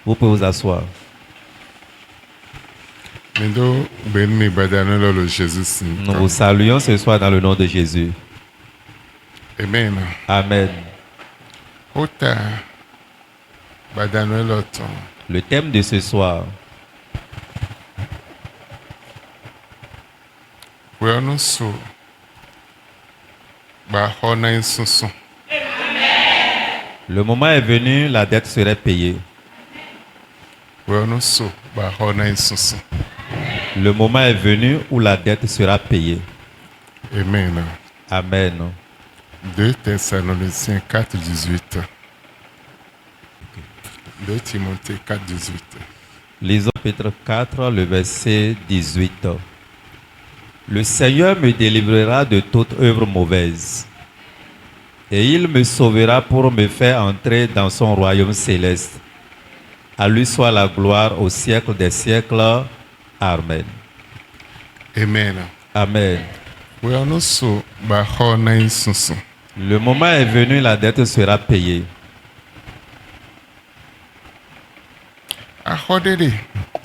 Vous pouvez vous asseoir. Nous vous saluons ce soir dans le nom de Jésus. Amen. Amen. Ota Le thème de ce soir, le moment est venu, la dette serait payée. Le moment est venu où la dette sera payée. Amen. Amen. 2 Thessaloniciens 4, 18. 2 Timothée 4, 18. Lisons Pétre 4, le verset 18. Le Seigneur me délivrera de toute œuvre mauvaise, et il me sauvera pour me faire entrer dans son royaume céleste. À lui soit la gloire au siècle des siècles. Amen. Amen. Amen. Le moment est venu, la dette sera payée.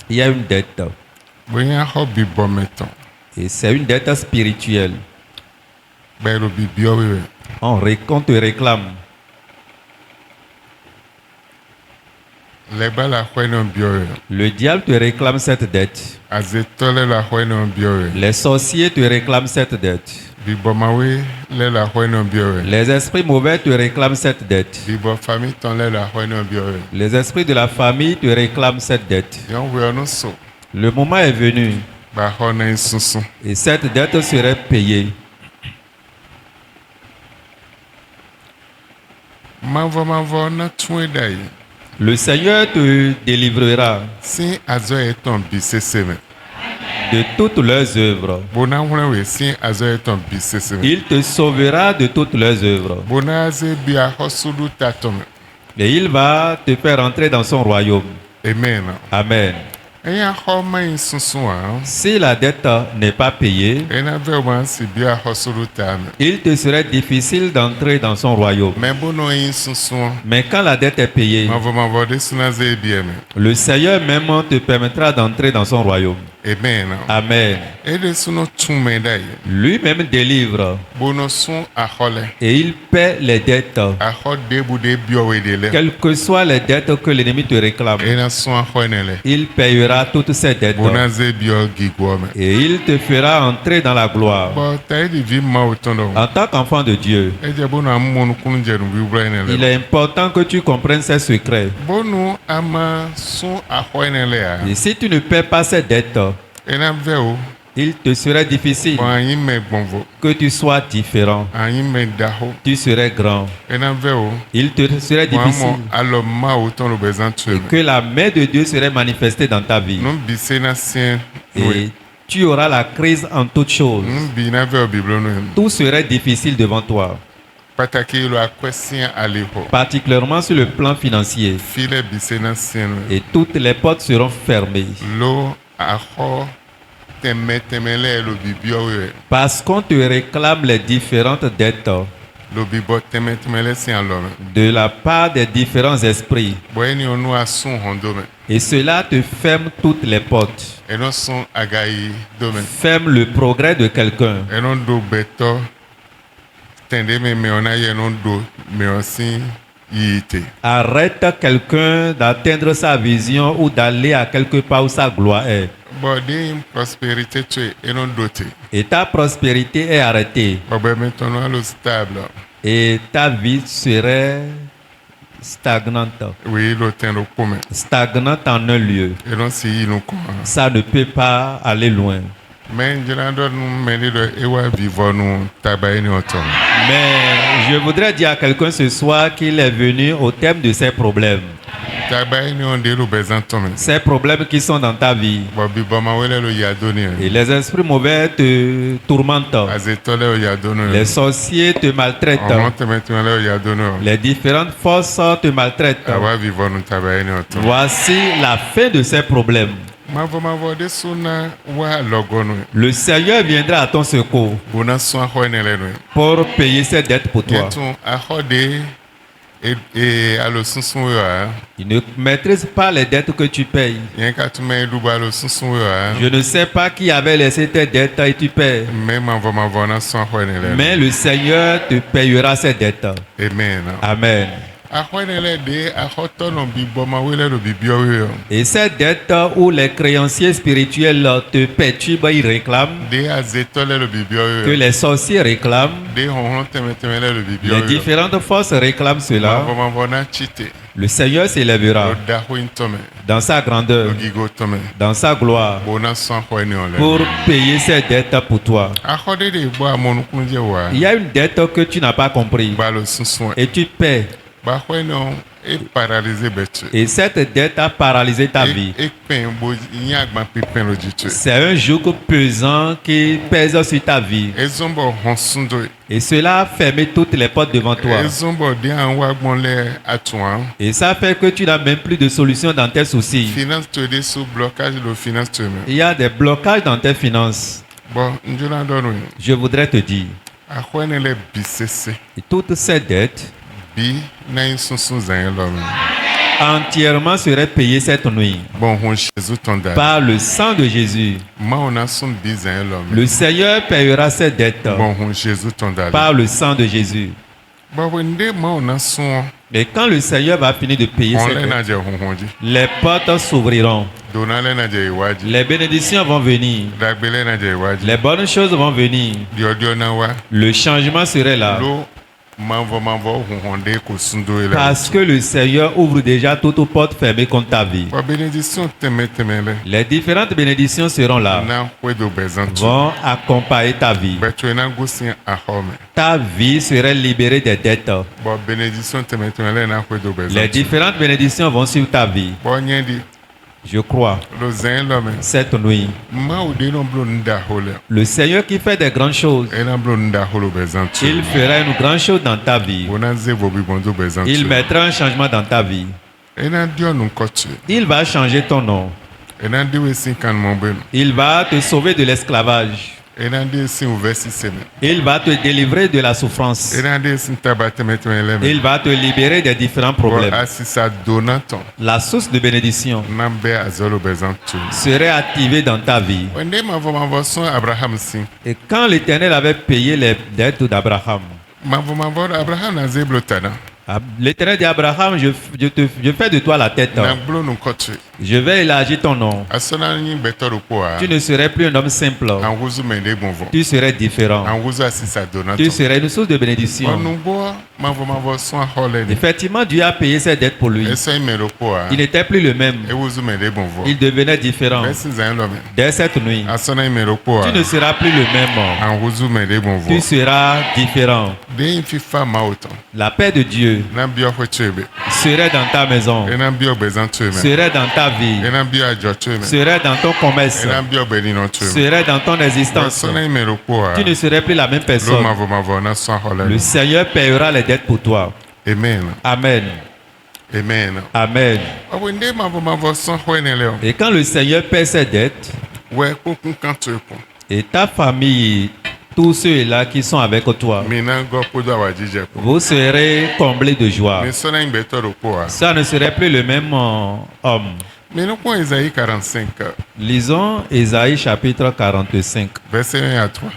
Il y a une dette. Et c'est une dette spirituelle. On te réclame. Le diable te réclame cette dette. Les sorciers te réclament cette dette. Les esprits mauvais te réclament cette dette. Les esprits de la famille te réclament cette dette. Le moment est venu. Et cette dette serait payée. Le Seigneur te délivrera de toutes leurs œuvres. Il te sauvera de toutes leurs œuvres. Et il va te faire entrer dans son royaume. Amen. Amen. Si la dette n'est pas payée, il te serait difficile d'entrer dans son royaume. Mais quand la dette est payée, le Seigneur même te permettra d'entrer dans son royaume. Amen. Amen. Lui-même délivre. Et il paie les dettes. Quelles que soient les dettes que l'ennemi te réclame, il payera toutes ces dettes. Et il te fera entrer dans la gloire. En tant qu'enfant de Dieu, il est important que tu comprennes ces secrets. Et si tu ne paies pas ces dettes, il te serait difficile que tu sois différent. Tu serais grand. Il te serait difficile que la main de Dieu serait manifestée dans ta vie. Et tu auras la crise en toutes choses. Tout serait difficile devant toi. Particulièrement sur le plan financier. Et toutes les portes seront fermées. Parce qu'on te réclame les différentes dettes de la part des différents esprits. Et cela te ferme toutes les portes. Ferme le progrès de quelqu'un. Arrête quelqu'un d'atteindre sa vision ou d'aller à quelque part où sa gloire est. Et ta prospérité est arrêtée. Et ta vie serait stagnante. Stagnante en un lieu. Ça ne peut pas aller loin. Mais je voudrais dire à quelqu'un ce soir qu'il est venu au thème de ses problèmes. Ces problèmes qui sont dans ta vie. Et les esprits mauvais te tourmentent. Les sorciers te maltraitent. Les différentes forces te maltraitent. Voici la fin de ces problèmes. Le Seigneur viendra à ton secours pour payer ses dettes pour toi. Il ne maîtrise pas les dettes que tu payes. Je ne sais pas qui avait laissé tes dettes et tu payes. Mais le Seigneur te payera ces dettes. Amen. Amen. Et ces dettes où les créanciers spirituels te perturbent, ils réclament, que les sorciers réclament, les différentes forces réclament cela, le Seigneur s'élèvera dans sa grandeur, dans sa gloire, pour payer ces dettes pour toi. Il y a une dette que tu n'as pas compris et tu paies. Et cette dette a paralysé ta vie. C'est un joug pesant qui pèse sur ta vie. Et cela a fermé toutes les portes devant toi. Et ça fait que tu n'as même plus de solution dans tes soucis. Il y a des blocages dans tes finances. Je voudrais te dire, et toutes ces dettes entièrement seraient payées cette nuit par le sang de Jésus. Le Seigneur payera ces dettes par le sang de Jésus. Et quand le Seigneur va finir de payer ces dettes, les portes s'ouvriront. Les bénédictions vont venir. Les bonnes choses vont venir. Le changement serait là. Parce que le Seigneur ouvre déjà toutes les portes fermées contre ta vie. Les différentes bénédictions seront là, vont accompagner ta vie. Ta vie serait libérée des dettes. Les différentes bénédictions vont sur ta vie. Je crois, cette nuit, le Seigneur qui fait des grandes choses, il fera une grande chose dans ta vie. Il mettra un changement dans ta vie. Il va changer ton nom. Il va te sauver de l'esclavage. Il va te délivrer de la souffrance. Il va te libérer des différents problèmes. La source de bénédiction serait activée dans ta vie. Et quand l'Éternel avait payé les dettes d'Abraham, l'Éternel dit à Abraham, je fais de toi la tête. Je vais élargir ton nom. Tu ne serais plus un homme simple. Tu serais différent. Tu serais une source de bénédiction. Effectivement, Dieu a payé ses dettes pour lui. Il n'était plus le même. Il devenait différent. Dès cette nuit, tu ne seras plus le même. Tu seras différent. La paix de Dieu serait dans ta maison, serait dans ta vie, serait dans ton commerce, serait dans ton existence. Tu ne serais plus la même personne. Le Seigneur payera les dettes pour toi. Amen. Amen. Amen. Amen. Et quand le Seigneur paie ses dettes, et ta famille, tous ceux-là qui sont avec toi, vous serez comblés de joie. Ça ne serait plus le même homme. Lisons Ésaïe chapitre 45. Verset 1 à 3.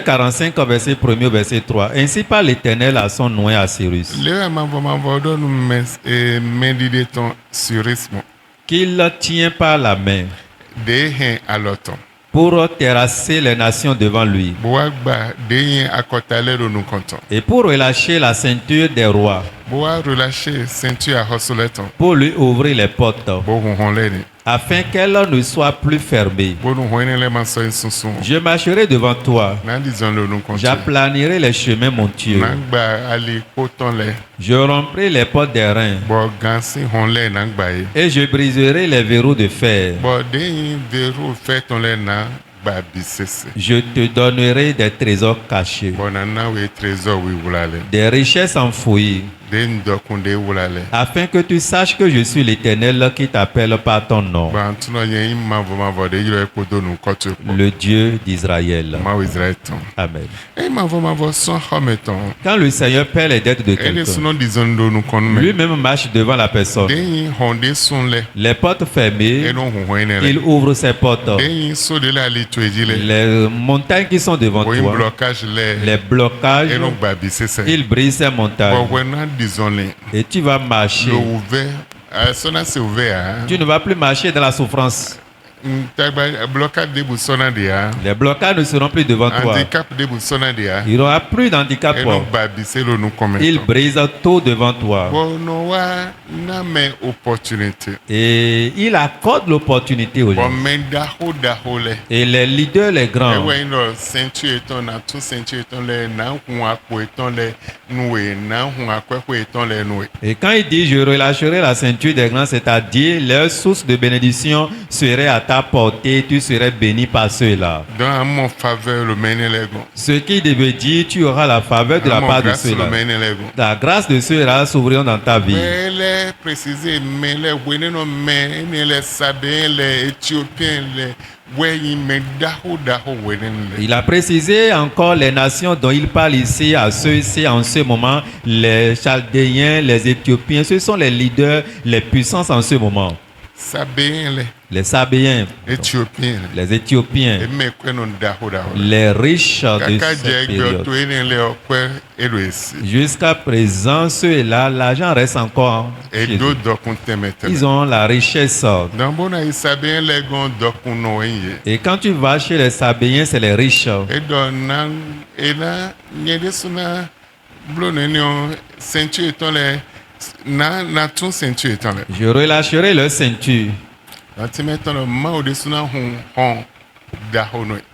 45, verset 1er, verset 3. Ainsi parle l'Éternel à son noyé à Cyrus, qu'il tient par la main pour terrasser les nations devant lui et pour relâcher la ceinture des rois, pour lui ouvrir les portes afin qu'elle ne soit plus fermée. Je marcherai devant toi, j'aplanirai les chemins montueux, je romprai les portes des reins et je briserai les verrous de fer. Je te donnerai des trésors cachés, des richesses enfouies afin que tu saches que je suis l'Éternel qui t'appelle par ton nom, le Dieu d'Israël. Amen. Quand le Seigneur paie les dettes de quelqu'un, lui-même marche devant la personne. Les portes fermées, il ouvre ses portes. Les montagnes qui sont devant toi, les blocages, il brise ces montagnes. Et tu vas marcher. Tu ne vas plus marcher dans la souffrance. Les blocages ne seront plus devant toi. Il n'y aura plus d'handicap. Il brise tout devant toi. Et il accorde l'opportunité aux gens. Et les leaders, les grands, et quand il dit je relâcherai la ceinture des grands, c'est-à-dire leur source de bénédiction serait à ta portée, tu serais béni par ceux-là. Ce qui veut dire tu auras la faveur de la part de ceux-là. La grâce de ceux-là s'ouvriront dans ta vie. Il a précisé encore les nations dont il parle ici à ceux-ci en ce moment, les Chaldéens, les Éthiopiens, ce sont les leaders, les puissances en ce moment. Les Sabéens, les Éthiopiens, les riches de cette période. Jusqu'à présent, ceux-là, l'argent reste encore chez eux. Ils ont la richesse. Et quand tu vas chez les Sabéens, c'est les riches. Je relâcherai leur ceinture.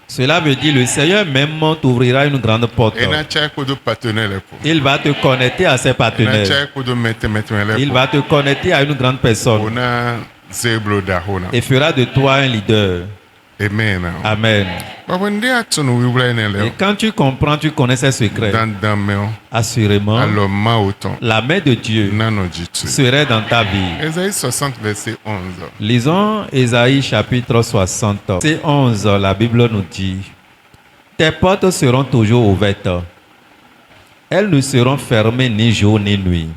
Cela veut dire le Seigneur même t'ouvrira une grande porte. Il va te connecter à ses partenaires. Il va te connecter à une grande personne et fera de toi un leader. Amen. Amen. Et quand tu comprends, tu connais ses secrets, assurément, la main de Dieu serait dans ta vie. Ésaïe 60, verset 11. Lisons Ésaïe chapitre 60. Verset 11, la Bible nous dit: tes portes seront toujours ouvertes. Elles ne seront fermées ni jour ni nuit,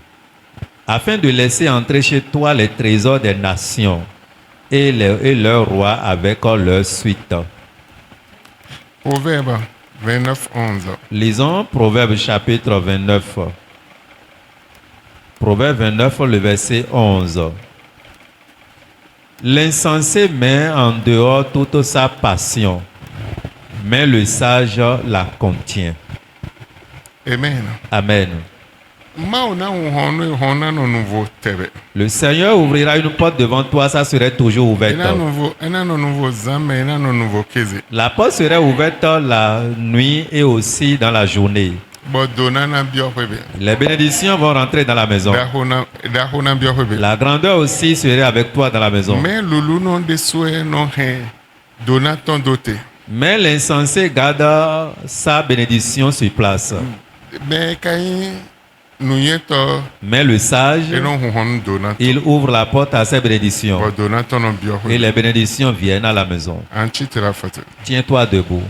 afin de laisser entrer chez toi les trésors des nations et leurs rois avec leur suite. Proverbe 29, 11. Lisons Proverbe chapitre 29. Proverbe 29, le verset 11. L'insensé met en dehors toute sa passion, mais le sage la contient. Amen. Amen. Le Seigneur ouvrira une porte devant toi, ça serait toujours ouverte. La porte serait ouverte la nuit et aussi dans la journée. Les bénédictions vont rentrer dans la maison. La grandeur aussi serait avec toi dans la maison. Mais l'insensé garde sa bénédiction sur place. Mais le sage, il ouvre la porte à ses bénédictions. Et les bénédictions viennent à la maison. Tiens-toi debout.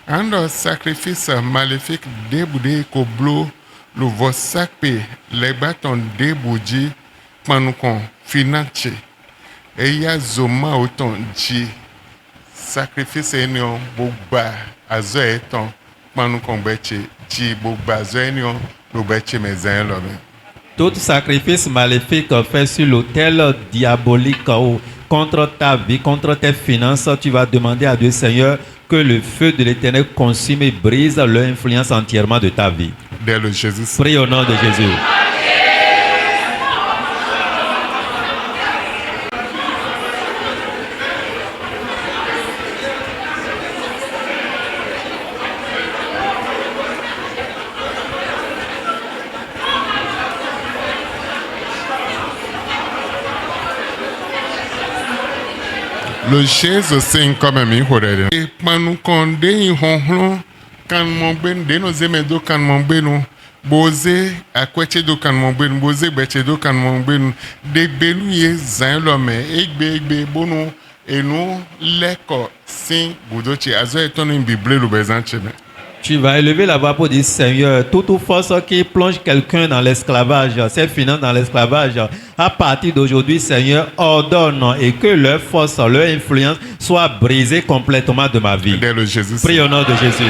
Un sacrifice maléfique déboudé koblo le vosakpe les bâtons déboudis panukon financier et ya zoma autant ji sacrifice enion bogba azo eton panukon beche ji bogba azo enion lo beche mezen lobe. Tout sacrifice maléfique fait sur l'autel diabolique contre ta vie, contre tes finances, tu vas demander à Dieu, Seigneur, que le feu de l'Éternel consume et brise leur influence entièrement de ta vie. Prie au nom de Jésus. Le Jésus c'est comme mi horere. Panu konde honhlo kan mongben de no zeme do kan mongbenu boze akwete do kan mongbenu boze beche do kan mongbenu de benu ye zan lo me egbe bonu enu leko sin budochi azo etonu bible lo bezanche me. Tu vas élever la voix pour dire Seigneur, toute force qui plonge quelqu'un dans l'esclavage, ses finances dans l'esclavage, à partir d'aujourd'hui, Seigneur, ordonne et que leur force, leur influence soit brisée complètement de ma vie. Prie au nom de Jésus.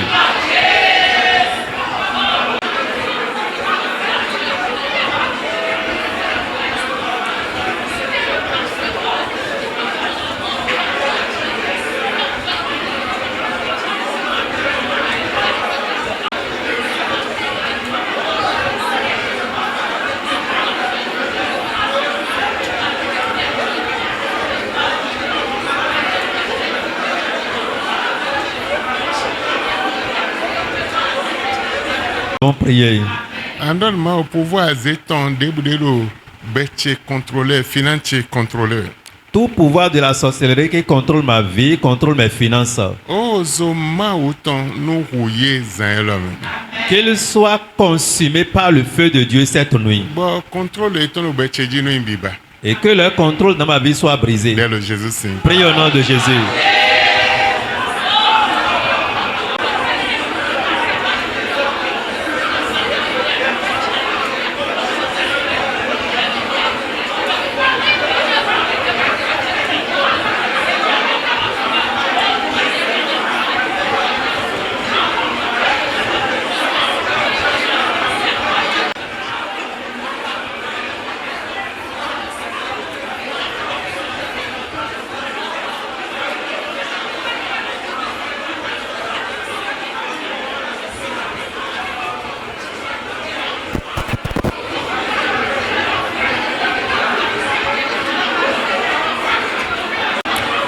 Prier. Donne-moi au pouvoir zéton déboudello bêche contrôleur financier contrôleur. Tout pouvoir de la sorcellerie qui contrôle ma vie, contrôle mes finances. Oh zoma autant nous rouiller zan qu'il soit consumé par le feu de Dieu cette nuit. Bon contrôle étant au bêche dino imbiba. Et que leur contrôle dans ma vie soit brisé. Prie au nom de Jésus.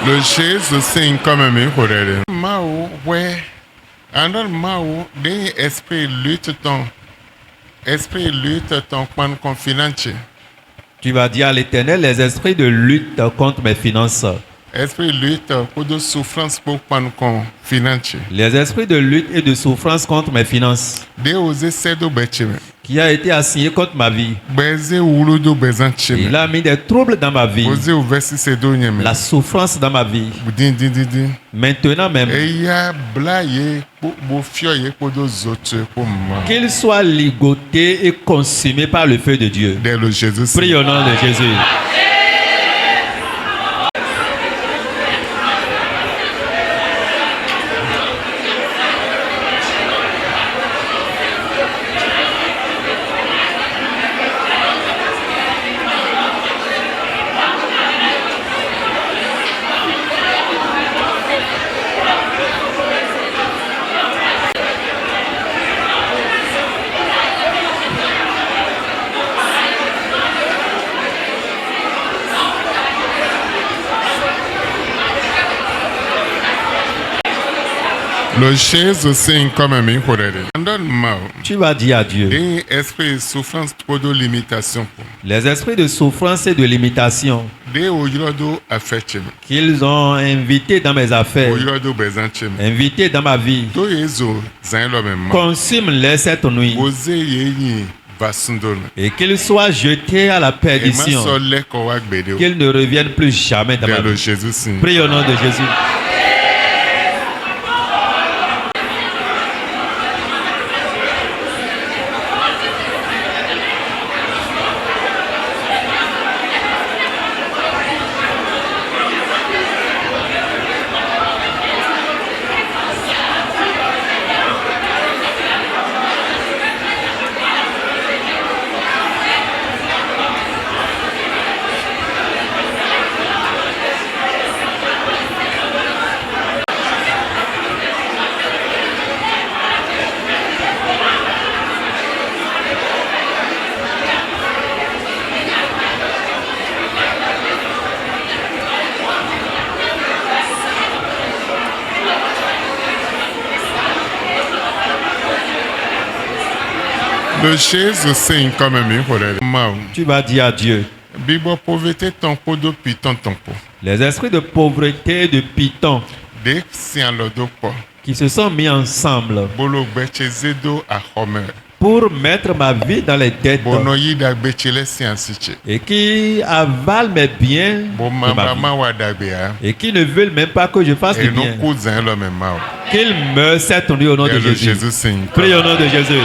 Le Jésus c'est comme un miracle. Mao ouais. Andal mao des esprit lutte ton confinance. Tu vas dire à l'Éternel les esprits de lutte contre mes finances. Esprit lutte pour de souffrance pour pan confinance. Les esprits de lutte et de souffrance contre mes finances. Des osé cedo betche. Qui a été assigné contre ma vie. Il a mis des troubles dans ma vie. La souffrance dans ma vie. Maintenant même. Qu'il soit ligoté et consumé par le feu de Dieu. Prie au nom de Jésus. Le Jésus c'est comme un miracle. Tu vas dire à Dieu. Les esprits de souffrance trop de limitation. Les esprits de souffrance et de limitation. Qu'ils ont invité dans mes affaires. Invité dans ma vie. Consume-les cette nuit. Et qu'ils soient jetés à la perdition. Qu'ils ne reviennent plus jamais dans ma vie. Prie au nom de Jésus. Le Jésus c'est comme un miracle. Tu vas dire à Dieu. Les esprits de pauvreté et de Python. qui se sont mis ensemble pour mettre ma vie dans les dettes et qui avalent mes biens et qui ne veulent même pas que je fasse du bien. Qu'ils meurent cette nuit au nom de Jésus. Prie au nom de Jésus.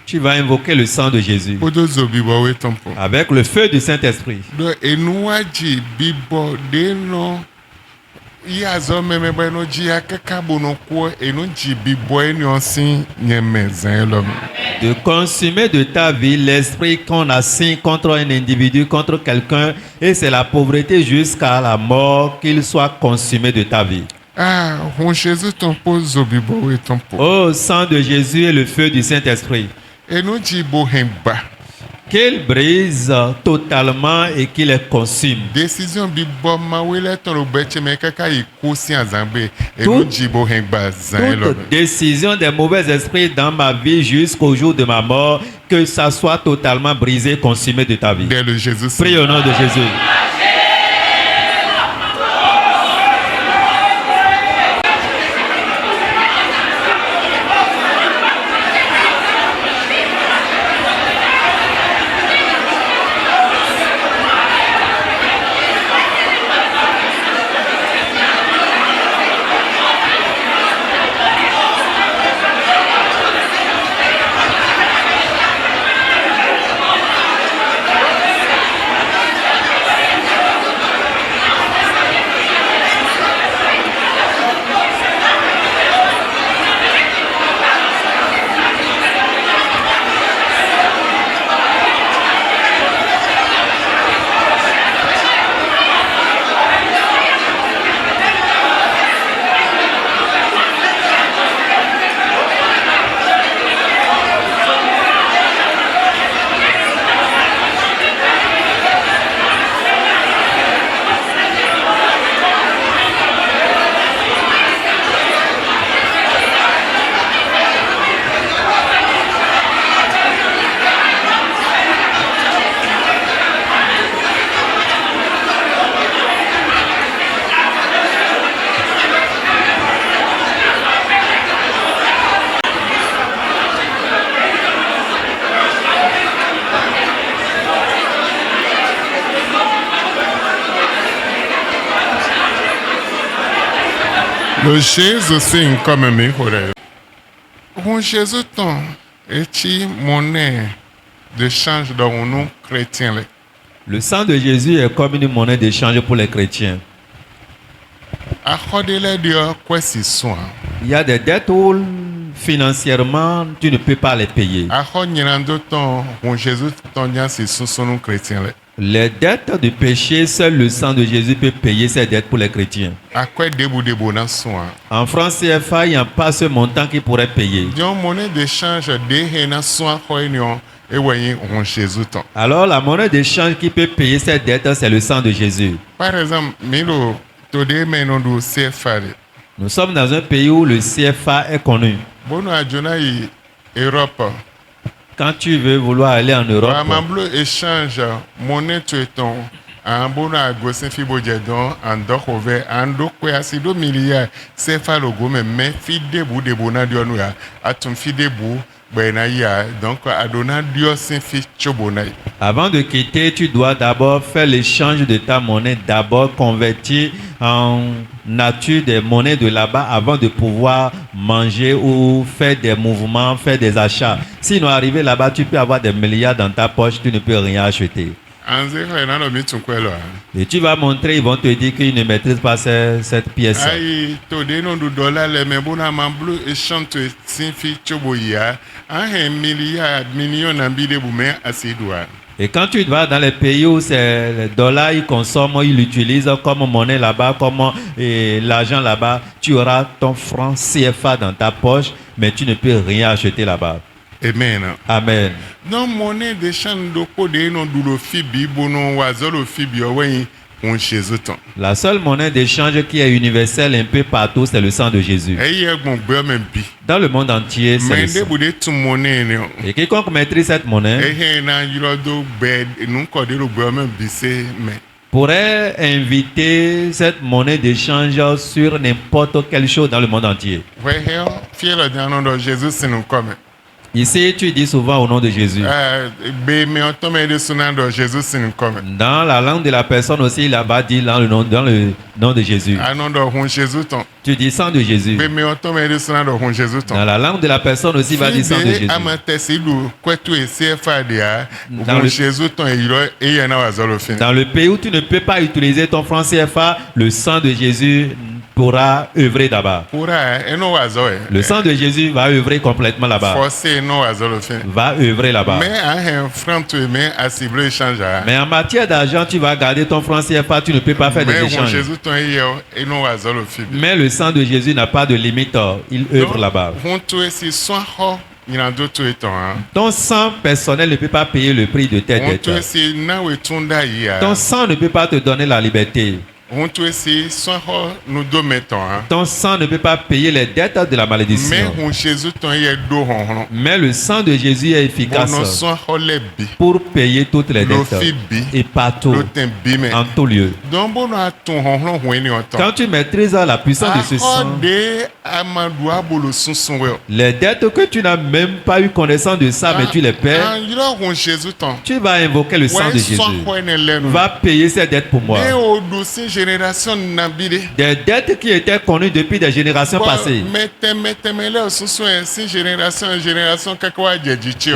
Tu vas invoquer le sang de Jésus avec le feu du Saint-Esprit. De consumer de ta vie l'esprit qu'on assigne contre un individu, contre quelqu'un, et c'est la pauvreté jusqu'à la mort qu'il soit consumé de ta vie. Oh, sang de Jésus et le feu du Saint-Esprit. Qu'il brise totalement et qu'il les consume. Toute décision des mauvais esprits dans ma vie jusqu'au jour de ma mort, que ça soit totalement brisé, consumé de ta vie. Prie au nom de Jésus. Le Jésus c'est comme mes frères. On Jésus tant est monnaie d'échange dans nous chrétiens. Le sang de Jésus est comme une monnaie d'échange pour les chrétiens. Il y a des dettes où financièrement tu ne peux pas les payer. Les dettes du péché, seul le sang de Jésus peut payer ces dettes pour les chrétiens. En francs CFA, il n'y a pas ce montant qui pourrait payer. Alors la monnaie d'échange qui peut payer ces dettes, c'est le sang de Jésus. Par exemple, nous sommes dans un pays où le CFA est connu. Quand tu veux vouloir aller en Europe, échange monnaie tu es ton un bon à gossin fibo jedon en dokover en dokwe asido milliard c'est fa logo mais fide bu de bona dionu ya atum fide bu benaya donc adona dio sin fi chobonai. Avant de quitter, tu dois d'abord faire l'échange de ta monnaie, d'abord convertir en nature des monnaies de là-bas avant de pouvoir manger ou faire des mouvements, faire des achats. Sinon, arriver là-bas, tu peux avoir des milliards dans ta poche, tu ne peux rien acheter. Et tu vas montrer, ils vont te dire qu'ils ne maîtrisent pas cette pièce. Et quand tu vas dans les pays où c'est le dollar, ils consomment, ils l'utilisent comme monnaie là-bas, comme l'argent là-bas, tu auras ton franc CFA dans ta poche, mais tu ne peux rien acheter là-bas. Amen. Amen. Non, monnaie de chandoko de non doulo fibi bono wazolo fibi owen on Jésus ton. La seule monnaie d'échange qui est universelle un peu partout, c'est le sang de Jésus. Dans le monde entier, c'est le sang. Et quiconque maîtrise cette monnaie pourrait inviter cette monnaie d'échange sur n'importe quelle chose dans le monde entier. Ici, tu dis souvent au nom de Jésus. Dans la langue de la personne aussi, là-bas dit dans le nom de Jésus. Tu dis sang de Jésus. Dans la langue de la personne aussi, va dire sang de Jésus. Dans le pays où tu ne peux pas utiliser ton franc CFA, le sang de Jésus pourra œuvrer là-bas. Le sang de Jésus va œuvrer complètement là-bas. Va œuvrer là-bas. Mais en matière d'argent, tu vas garder ton franc CFA, tu ne peux pas faire des échanges. Mais le sang de Jésus n'a pas de limite, il œuvre là-bas. Ton sang personnel ne peut pas payer le prix de tes dettes. Ton sang ne peut pas te donner la liberté. Ton sang ne peut pas payer les dettes de la malédiction. Mais le sang de Jésus est efficace pour payer toutes les dettes et partout, en tout lieu. Quand tu maîtrises la puissance de ce sang, les dettes que tu n'as même pas eu connaissance de ça, mais tu les paies, tu vas invoquer le sang de Jésus. Va payer ces dettes pour moi. Des dettes qui étaient connues depuis des générations passées.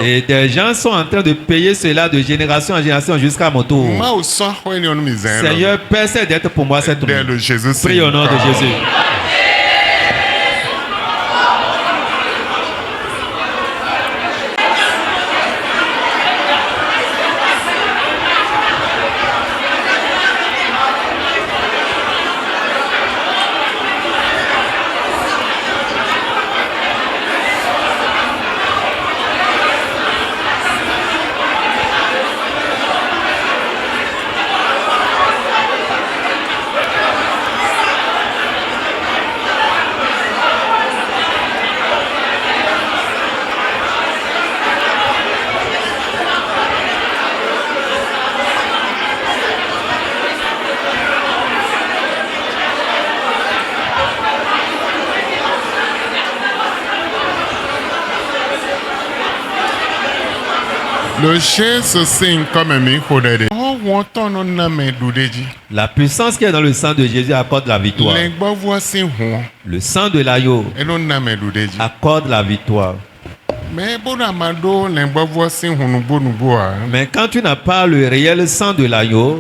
Et des gens sont en train de payer cela de génération en génération jusqu'à mon tour. Seigneur, paie ces dettes pour moi cette nuit. Prie au nom de Jésus. La puissance qui est dans le sang de Jésus accorde la victoire. Le sang de l'agneau accorde la victoire. Mais quand tu n'as pas le réel sang de l'agneau,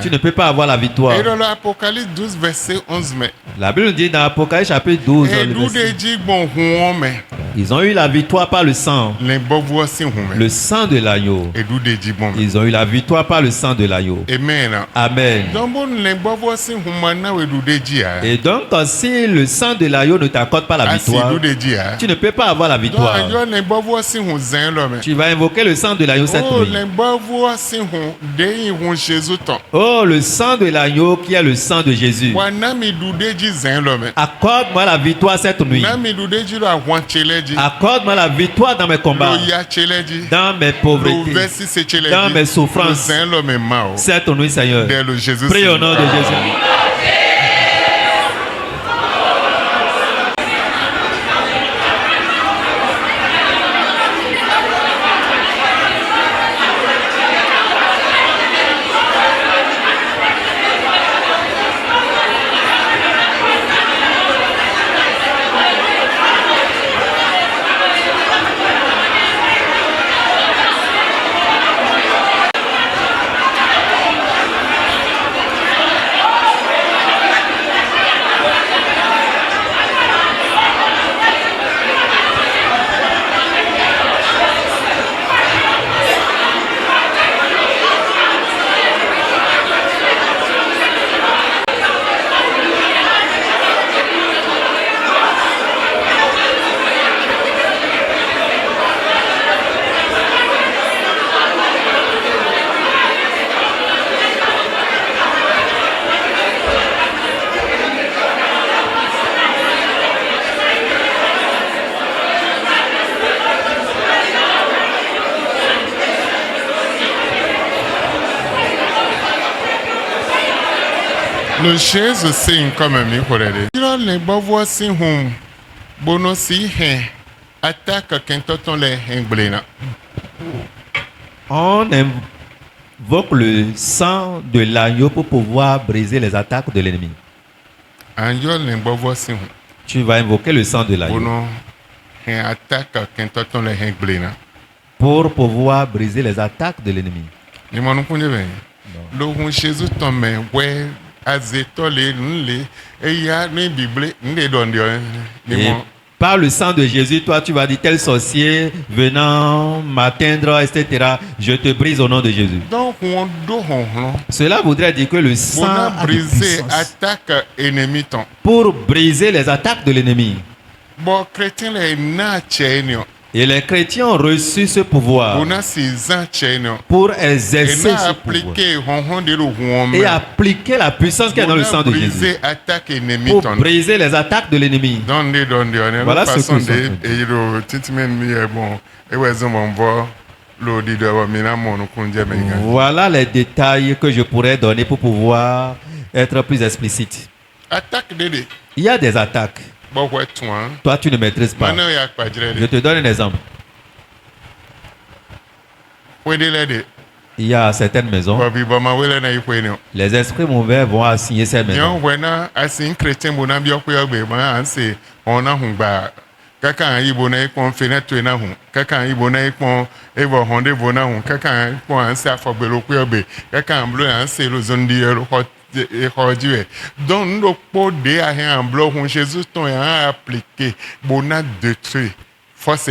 tu ne peux pas avoir la victoire. La Bible dit dans Apocalypse chapitre 12, ils ont eu la victoire par le sang. Le sang de l'agneau. Ils ont eu la victoire par le sang de l'agneau. Amen. Et donc, si le sang de l'agneau ne t'accorde pas la victoire, tu ne peux pas avoir la victoire. Tu vas invoquer le sang de l'agneau cette nuit. Oh, le sang de l'agneau qui est le sang de Jésus. Accorde-moi la victoire cette nuit. Accorde-moi la victoire dans mes combats, dans mes pauvretés, dans mes souffrances. C'est ton nom, Seigneur. Prie au nom de Jésus. Le Jésus c'est comme un micro-rêve. Il a les beaux si hum bono si hein attaque quand on les engblena. On invoque le sang de l'agneau pour pouvoir briser les attaques de l'ennemi. Tu vas invoquer le sang de l'agneau pour pouvoir briser les attaques de l'ennemi. Et par le sang de Jésus, toi tu vas dire tel sorcier venant m'atteindre, etc. Je te brise au nom de Jésus. Cela voudrait dire que le sang a de puissance pour briser les attaques de l'ennemi. Et les chrétiens ont reçu ce pouvoir pour exercer ce pouvoir et appliquer la puissance qui est dans le sang de Jésus pour briser les attaques de l'ennemi. Voilà ce que nous Voilà les détails que je pourrais donner pour pouvoir être plus explicite. Il y a des attaques. Toi, tu ne maîtrises pas. Je te donne un exemple. Il y a certaines maisons. Les esprits mauvais vont assigner ces maisons. Donc nous pot de un bloc Jésus a appliqué bona détruit force.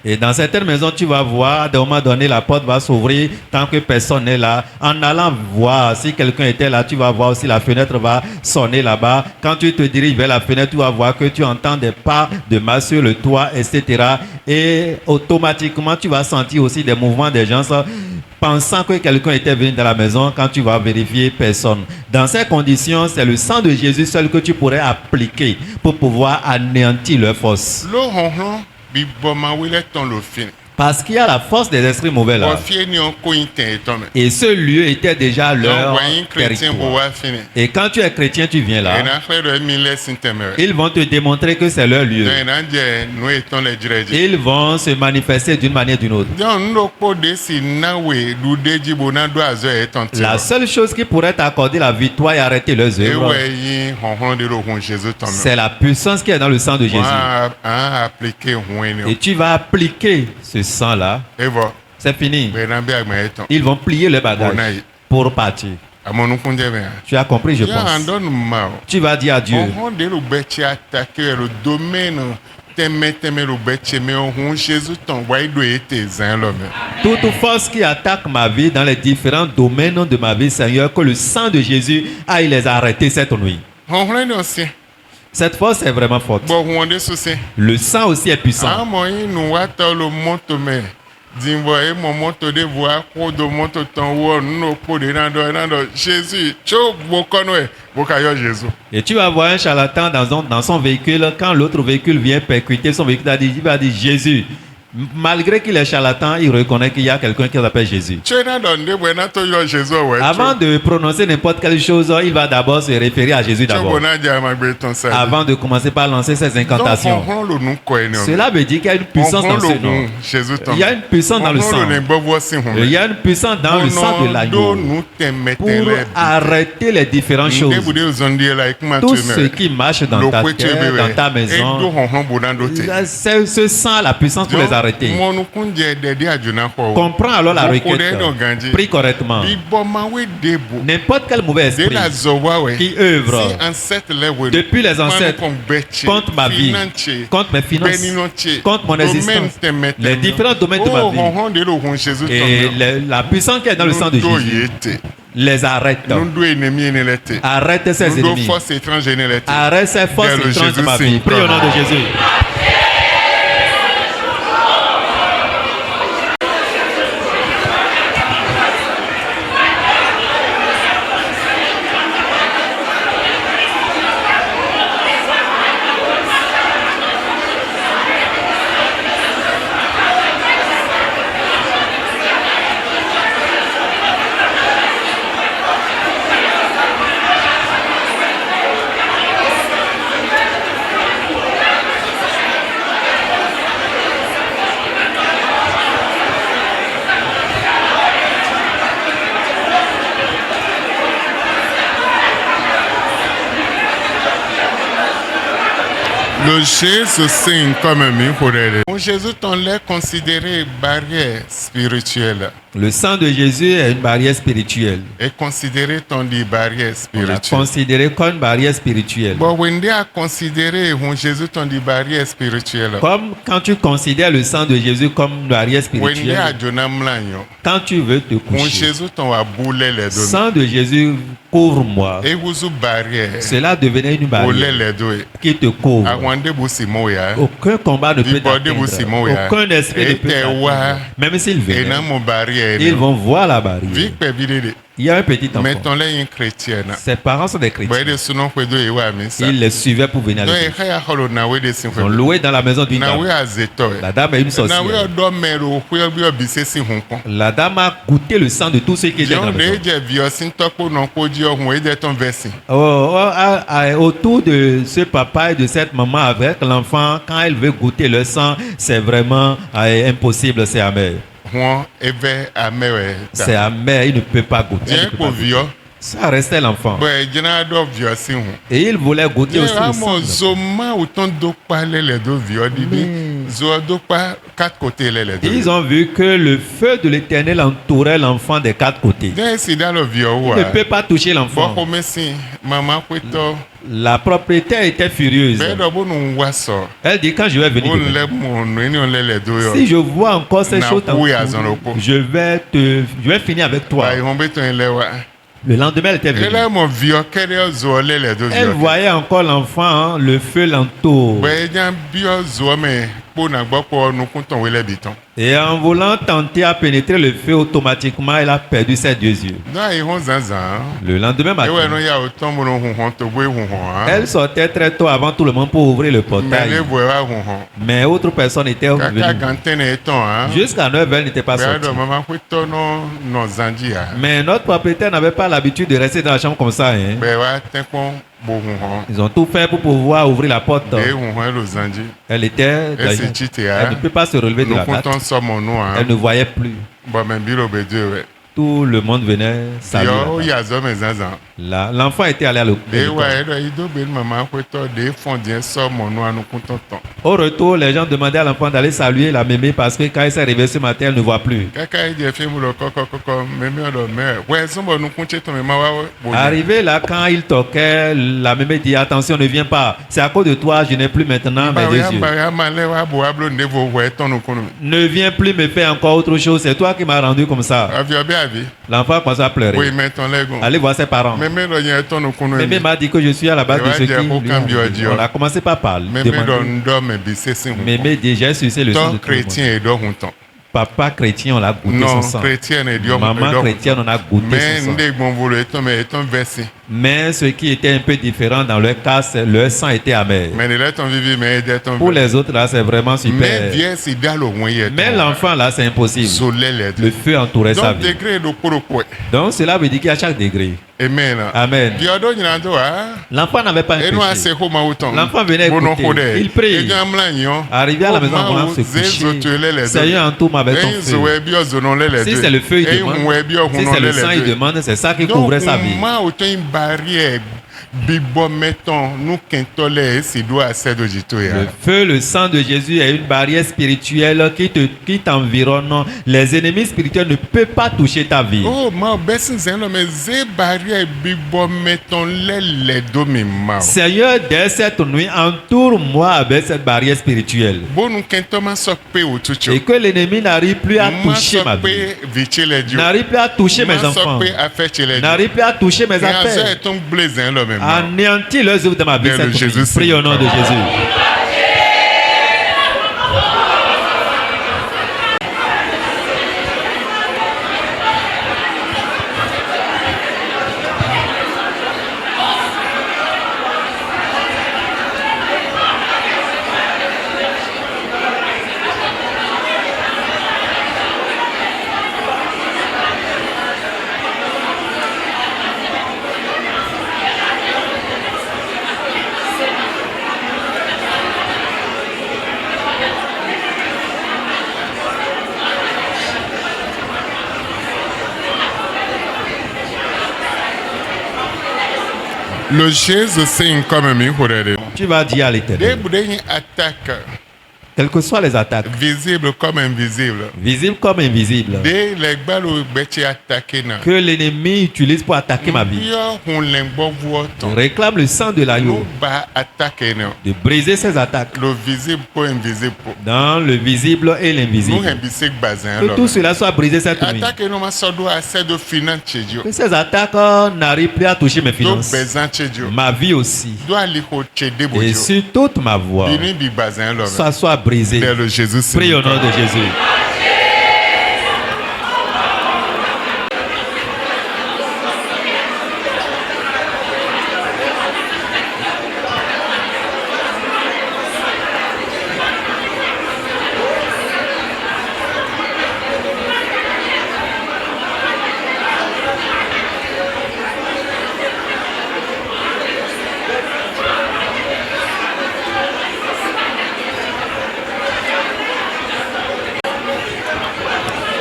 Et dans certaines maisons, tu vas voir, à un moment donné, la porte va s'ouvrir tant que personne n'est là. En allant voir si quelqu'un était là, tu vas voir si la fenêtre va sonner là-bas. Quand tu te diriges vers la fenêtre, tu vas voir que tu entends des pas de main sur le toit, etc. Et automatiquement, tu vas sentir aussi des mouvements des gens pensant que quelqu'un était venu dans la maison. Quand tu vas vérifier, personne. Dans ces conditions, c'est le sang de Jésus seul que tu pourrais appliquer pour pouvoir anéantir leur force. Parce qu'il y a la force des esprits mauvais là. Et ce lieu était déjà leur territoire. Et quand tu es chrétien, tu viens là. Ils vont te démontrer que c'est leur lieu. Ils vont se manifester d'une manière ou d'une autre. La seule chose qui pourrait t'accorder la victoire et arrêter leurs œuvres, c'est la puissance qui est dans le sang de Jésus. Et tu vas appliquer ce sang-là. C'est fini. Ils vont plier le bagage pour partir. Tu as compris, je pense. Tu vas dire à Dieu. Toute force qui attaque ma vie dans les différents domaines de ma vie, Seigneur, que le sang de Jésus aille les arrêter cette nuit. Cette force est vraiment forte. Le sang aussi est puissant. Et tu vas voir un charlatan dans son véhicule. Quand l'autre véhicule vient percuter son véhicule, il va dire Jésus. Malgré qu'il est charlatan, il reconnaît qu'il y a quelqu'un qui s'appelle Jésus. Avant de prononcer n'importe quelle chose, il va d'abord se référer à Jésus d'abord. Avant de commencer par lancer ses incantations. Cela veut dire qu'il y a une puissance dans ce nom. Il y a une puissance dans le sang. Il y a une puissance dans le sang de l'agneau pour arrêter les différentes choses. Tout ce qui marche dans ta terre, dans ta maison, ce sang, la puissance pour les arrêter. Comprends alors la requête. Prie correctement. N'importe quel mauvais esprit qui œuvre depuis les ancêtres contre ma vie, contre mes finances, contre mon existence, les différents domaines de ma vie, et la puissance qui est dans le sang de Jésus, les arrête. Arrête ces ennemis. Arrête ces forces étranges de ma vie. Prie au nom de Jésus. Le Jésus signe comme un micro-rêve. Jésus t'en l'a considéré barrière spirituelle. Le sang de Jésus est une barrière spirituelle. Et considéré ton dit barrière spirituelle. On l'a considéré comme une barrière spirituelle. Bon, when they a considéré Jésus ton dit barrière spirituelle. Comme quand tu considères le sang de Jésus comme une barrière spirituelle. Quand tu veux te coucher, le sang de Jésus couvre-moi. Cela devenait une barrière qui te couvre. Aucun combat ne peut t'atteindre. Aucun esprit ne peut t'atteindre. Même s'ils viennent, ils vont voir la barrière. Il y a un petit enfant. Ses parents sont des chrétiens. Ils les suivaient pour venir à l'église. Ils ont loué dans la maison d'une dame. La dame est une sorcière. La dame a goûté le sang de tous ceux qui étaient dans la maison. Autour de ce papa et de cette maman avec l'enfant, quand elle veut goûter le sang, c'est vraiment impossible, c'est amer. C'est amer, il ne peut pas goûter. Ça restait l'enfant. Et il voulait goûter aussi le sang. Ils ont vu que le feu de l'Éternel entourait l'enfant des quatre côtés. Il ne peut pas toucher l'enfant. La propriétaire était furieuse. Elle dit, quand je vais venir demain, si je vois encore ces choses, je vais finir avec toi. Le lendemain, elle était venue. Elle voyait encore l'enfant, le feu l'entoure. Et en voulant tenter à pénétrer le feu, automatiquement, elle a perdu ses deux yeux. Le lendemain matin, elle sortait très tôt avant tout le monde pour ouvrir le portail. Mais autre personne était venue. Jusqu'à 9h, elle n'était pas sortie. Mais notre propriétaire n'avait pas l'habitude de rester dans la chambre comme ça. Ils ont tout fait pour pouvoir ouvrir la porte. Elle était... Elle ne peut pas se relever de la table. Elle ne voyait plus. Tout le monde venait saluer. L'enfant était allé à l'hôpital. Au retour, les gens demandaient à l'enfant d'aller saluer la mémé parce que quand elle s'est réveillée ce matin, elle ne voit plus. Arrivé là, quand il toquait, la mémé dit attention, ne viens pas. C'est à cause de toi, je n'ai plus maintenant mes deux yeux. Ne viens plus me faire encore autre chose. C'est toi qui m'as rendu comme ça. L'enfant commence à pleurer. Allez voir ses parents. Mémé m'a dit que je suis à la base de ce qui. On a commencé par parler. Mémé dit j'ai sucé le sang de tout le monde. Papa chrétien, on a goûté son sang. Maman chrétienne, on a goûté son sang. Mais ce qui était un peu différent dans leur cas, leur sang était amer. Pour les autres, là, c'est vraiment super. Mais l'enfant, là, c'est impossible. Le feu entourait sa vie. Donc, cela veut dire qu'il y a chaque degré. Amen. Amen. L'enfant n'avait pas un péché. L'enfant venait écouter. Il prie. Arrivé à la maison, on se coucher. Seigneur, entoure avec ton feu. Si c'est le feu, il demande. Si c'est le sang, il demande. C'est ça qui couvrait sa vie. Le feu, le sang de Jésus est une barrière spirituelle qui t'environne. Les ennemis spirituels ne peuvent pas toucher ta vie. Seigneur, dès cette nuit, entoure-moi avec cette barrière spirituelle. Et que l'ennemi n'arrive plus à toucher ma vie. N'arrive plus à toucher mes enfants. N'arrive plus à toucher mes affaires. Anéantis leurs œuvres dans ma vie. Prie au nom de Jésus. Le Jésus c'est comme tu vas dire à l'Éternel. Quelles que soient les attaques, visibles comme invisibles, visibles comme invisibles, que l'ennemi utilise pour attaquer ma vie, je réclame le sang de l'agneau de briser ces attaques dans le visible et l'invisible. Que tout cela soit brisé cette nuit. Que ces attaques n'arrivent plus à toucher mes finances, ma vie aussi, et sur toute ma voie, ça soit brisé. Prie au nom de Jésus.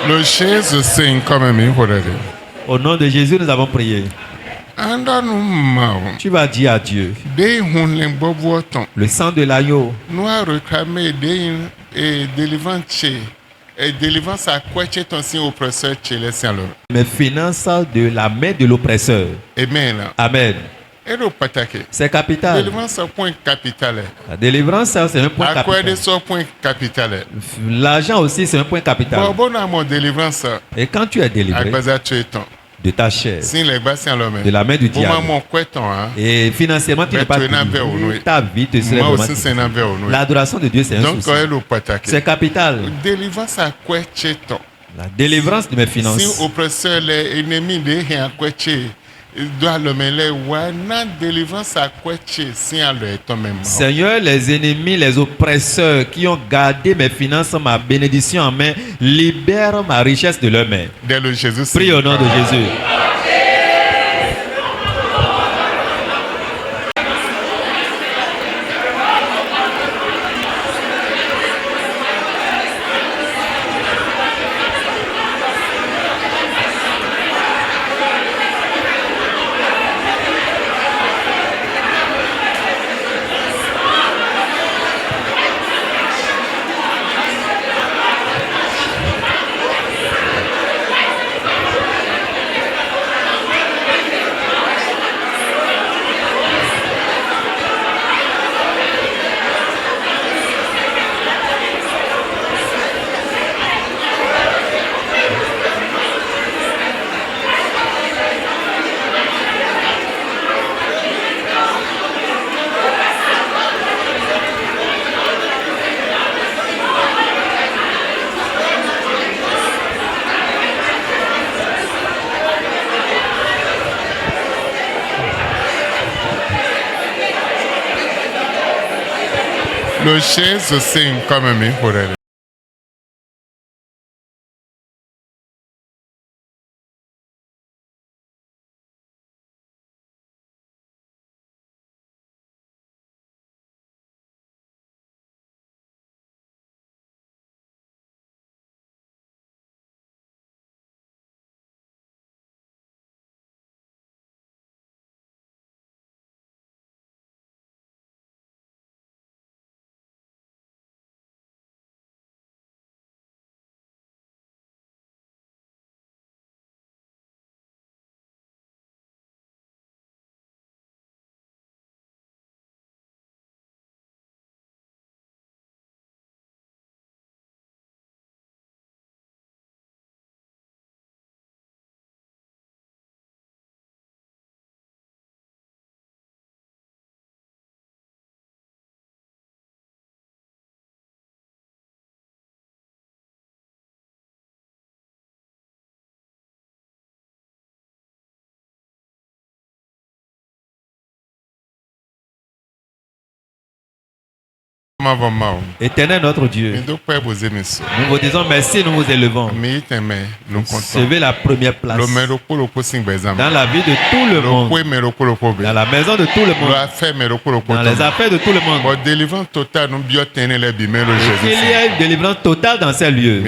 Le Jésus c'est comme au nom de Jésus, nous avons prié. Tu vas dire à Dieu. Le sang de l'agneau. Nous avons réclamé délivrance à quoi tu es ton oppresseur chez mes finances de la main de l'oppresseur. Amen. Amen. C'est capital. La délivrance, c'est un point capital. L'argent aussi, c'est un point capital. Et quand tu es délivré de ta chair, de la main du diable, et financièrement, tu n'es pas délivré, ta vie te serait vraiment. L'adoration de Dieu, c'est un souci. C'est capital. La délivrance de mes finances. Si oppresseur, les ennemis de Seigneur, les ennemis, les oppresseurs qui ont gardé mes finances, ma bénédiction en main, libère ma richesse de leurs mains. Prie au nom de Jésus. Le chien se sing comme un pour elle. Éternel notre Dieu, nous vous disons merci, nous vous élevons. Recevez la première place dans la vie de tout le monde, dans la maison de tout le monde, dans les affaires de tout le monde. Qu'il y ait une délivrance totale dans ces lieux.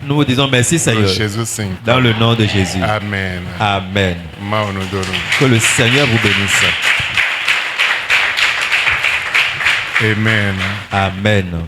Nous vous disons merci Seigneur, dans le nom de Jésus. Amen. Amen. Que le Seigneur vous bénisse. Amen. Amen.